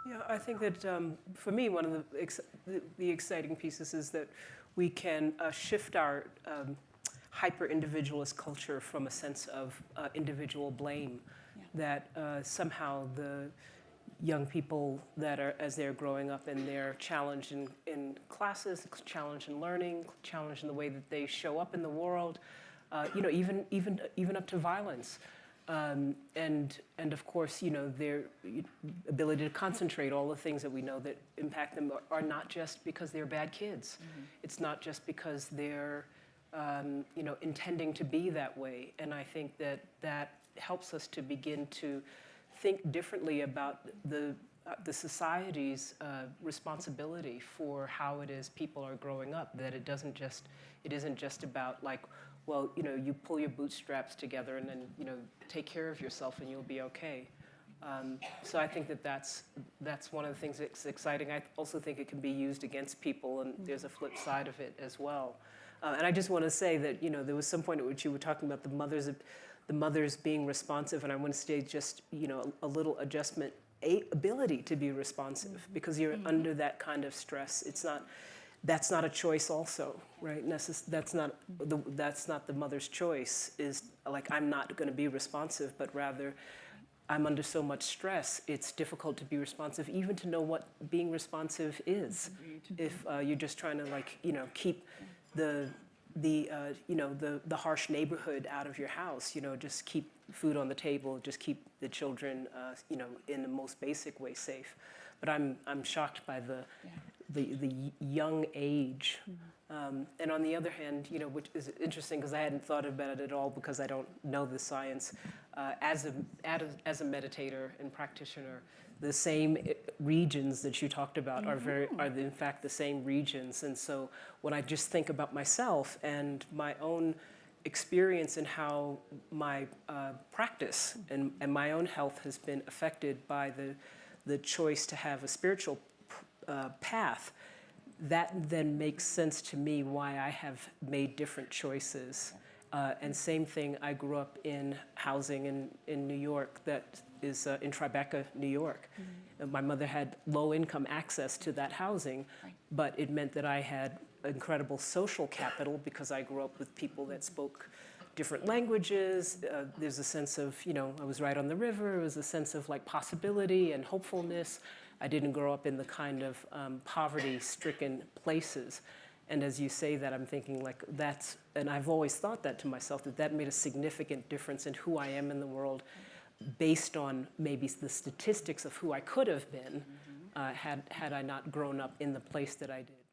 Yeah, I think that for me, one of the exciting pieces is that we can shift our hyper-individualist culture from a sense of individual blame, Yeah. that somehow the young people that are, as they're growing up and they're challenged in classes, challenged in learning, challenged in the way that they show up in the world, even up to violence. And of course, their ability to concentrate, all the things that we know that impact them are not just because they're bad kids. Mm-hmm. It's not just because they're, intending to be that way. And I think that helps us to begin to think differently about the society's responsibility for how it is people are growing up. That it isn't just about like, well, you pull your bootstraps together and then, take care of yourself and you'll be okay. So I think that's one of the things that's exciting. I also think it can be used against people, and there's a flip side of it as well. And I just want to say that, there was some point at which you were talking about the mothers being responsive, and I want to say just, a little adjustment, ability to be responsive, because you're under that kind of stress. That's not a choice also, right? That's not the mother's choice, is like, I'm not going to be responsive, but rather I'm under so much stress, it's difficult to be responsive, even to know what being responsive is. If you're just trying to keep the harsh neighborhood out of your house, just keep food on the table, just keep the children, in the most basic way safe. But I'm shocked by the young age. And on the other hand, which is interesting because I hadn't thought about it at all because I don't know the science. As a meditator and practitioner, the same regions that you talked about are in fact the same regions. And so when I just think about myself and my own experience and how my practice and my own health has been affected by the choice to have a spiritual path, that then makes sense to me why I have made different choices. And same thing, I grew up in housing in New York that is in Tribeca, New York. And my mother had low-income access to that housing, but it meant that I had incredible social capital because I grew up with people that spoke different languages. There's a sense of, I was right on the river. It was a sense of possibility and hopefulness. I didn't grow up in the kind of poverty-stricken places. And as you say that, I'm thinking and I've always thought that to myself, that made a significant difference in who I am in the world based on maybe the statistics of who I could have been had I not grown up in the place that I did.